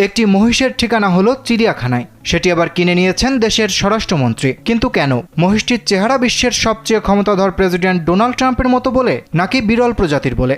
একটি মহিষের ঠিকানা হলো চিড়িয়াখানায়, সেটি আবার কিনে নিয়েছেন দেশের স্বরাষ্ট্রমন্ত্রী। কিন্তু কেন? মহিষটির চেহারা বিশ্বের সবচেয়ে ক্ষমতাধর প্রেসিডেন্ট ডোনাল্ড ট্রাম্পের মতো বলে, নাকি বিরল প্রজাতির বলে?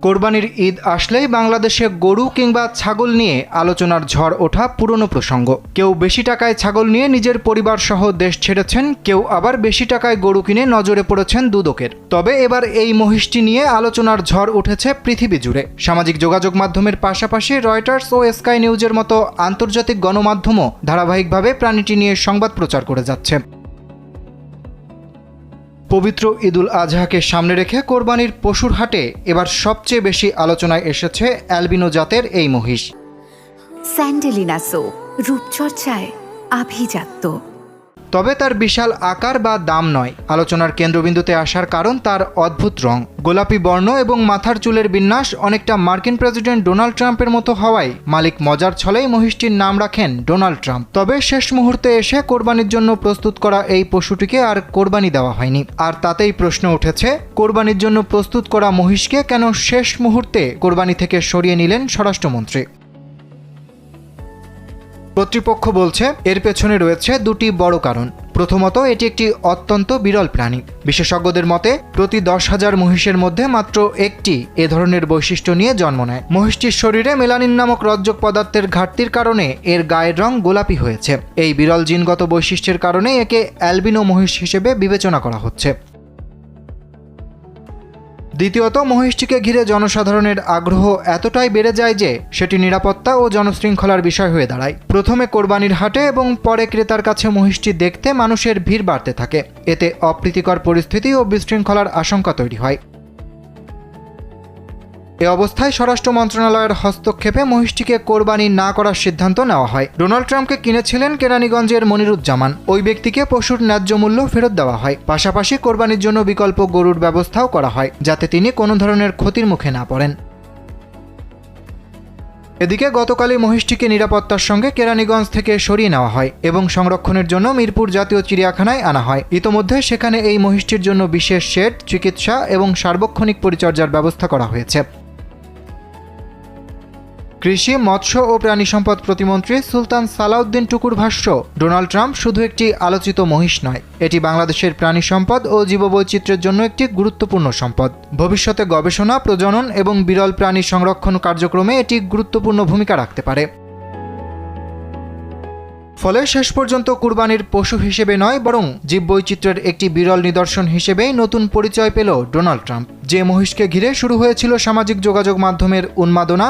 কোরবানির ঈদ আসলেই বাংলাদেশে গরু কিংবা ছাগল নিয়ে আলোচনার ঝড় ওঠা পুরনো প্রসঙ্গ। কেউ বেশি টাকায় ছাগল নিয়ে নিজের পরিবার সহ দেশ ছেড়েছেন, কেউ আবার বেশি টাকায় গরু কিনে নজরে পড়েছেন দুদকের। তবে এবার এই মহিষটি নিয়ে আলোচনার ঝড় উঠেছে পৃথিবী জুড়ে। সামাজিক যোগাযোগ মাধ্যমের পাশাপাশি রয়টার্স ও স্কাই নিউজের মতো আন্তর্জাতিক গণমাধ্যমও ধারাবাহিকভাবে প্রাণীটি নিয়ে সংবাদ প্রচার করে যাচ্ছে। পবিত্র ঈদুল আজহাকে সামনে রেখে কোরবানির পশুর হাটে এবার সবচেয়ে বেশি আলোচনায় এসেছে অ্যালবিনো জাতের এই মহিষ। স্যান্ডেলিনা সো, রূপচর্চায় আভিজাত্য। তবে তার বিশাল আকার বা দাম নয়, আলোচনার কেন্দ্রবিন্দুতে আসার কারণ তার অদ্ভুত রং। গোলাপি বর্ণ এবং মাথার চুলের বিন্যাস অনেকটা মার্কিন প্রেসিডেন্ট ডোনাল্ড ট্রাম্পের মতো হওয়ায় মালিক মজার ছলেই মহিষটির নাম রাখেন ডোনাল্ড ট্রাম্প। তবে শেষ মুহূর্তে এসে কোরবানির জন্য প্রস্তুত করা এই পশুটিকে আর কোরবানি দেওয়া হয়নি। আর তাতেই প্রশ্ন উঠেছে, কোরবানির জন্য প্রস্তুত করা মহিষকে কেন শেষ মুহূর্তে কোরবানি থেকে সরিয়ে নিলেন স্বরাষ্ট্রমন্ত্রী? কর্তৃপক্ষ বলছে এর পেছনে রয়েছে দুটি বড় কারণ। প্রথমত, এটি একটি অত্যন্ত বিরল প্রাণী। বিশেষজ্ঞদের মতে প্রতি 10,000 মহিষের মধ্যে মাত্র একটি এ ধরনের বৈশিষ্ট্য নিয়ে জন্ম নেয়। মহিষটির শরীরে মেলানিন নামক রজ্জক পদার্থের ঘাটতির কারণে এর গায়ের রং গোলাপি হয়েছে। এই বিরল জিনগত বৈশিষ্ট্যের কারণে একে অ্যালবিনো মহিষ হিসেবে বিবেচনা করা হচ্ছে। দ্বিতীয়ত, মহিষটিকে ঘিরে জনসাধারণের আগ্রহ এতটাই বেড়ে যায় যে সেটি নিরাপত্তা ও জনশৃঙ্খলার বিষয় হয়ে দাঁড়ায়। প্রথমে কোরবানির হাটে এবং পরে ক্রেতার কাছে মহিষটি দেখতে মানুষের ভিড় বাড়তে থাকে। এতে অপ্রীতিকর পরিস্থিতি ও বিশৃঙ্খলার আশঙ্কা তৈরি হয়। এ অবস্থায় স্বরাষ্ট্র মন্ত্রণালয়ের হস্তক্ষেপে মহিষটিকে কোরবানি না করার সিদ্ধান্ত নেওয়া হয়। ডোনাল্ড ট্রাম্পকে কিনেছিলেন কেরানীগঞ্জের মনিরুজ্জামান। ওই ব্যক্তিকে পশুর ন্যায্য মূল্য ফেরত দেওয়া হয়। পাশাপাশি কোরবানির জন্য বিকল্প গরুর ব্যবস্থাও করা হয়, যাতে তিনি কোনো ধরনের ক্ষতির মুখে না পড়েন। এদিকে গতকালই মহিষটিকে নিরাপত্তার সঙ্গে কেরানীগঞ্জ থেকে সরিয়ে নেওয়া হয় এবং সংরক্ষণের জন্য মিরপুর জাতীয় চিড়িয়াখানায় আনা হয়। ইতোমধ্যে সেখানে এই মহিষটির জন্য বিশেষ শেড, চিকিৎসা এবং সার্বক্ষণিক পরিচর্যার ব্যবস্থা করা হয়েছে। কৃষি, মৎস্য ও প্রাণী সম্পদ প্রতিমন্ত্রী সুলতান সালাউদ্দিন টুকুর ভাষ্য, ডোনাল্ড ট্রাম্প শুধু একটি আলোচিত মহিষ নয়, এটি বাংলাদেশের প্রাণী সম্পদ ও জীববৈচিত্র্যের জন্য একটি গুরুত্বপূর্ণ সম্পদ। ভবিষ্যতে গবেষণা, প্রজনন এবং বিরল প্রাণী সংরক্ষণ কার্যক্রমে এটি গুরুত্বপূর্ণ ভূমিকা রাখতে পারে। ফলে শেষ পর্যন্ত কুরবানির পশু হিসেবে নয়, বরং জীববৈচিত্র্যের একটি বিরল নিদর্শন হিসেবেই নতুন পরিচয় পেল ডোনাল্ড ট্রাম্প। যে মহিষকে ঘিরে শুরু হয়েছিল সামাজিক যোগাযোগ মাধ্যমের উন্মাদনা,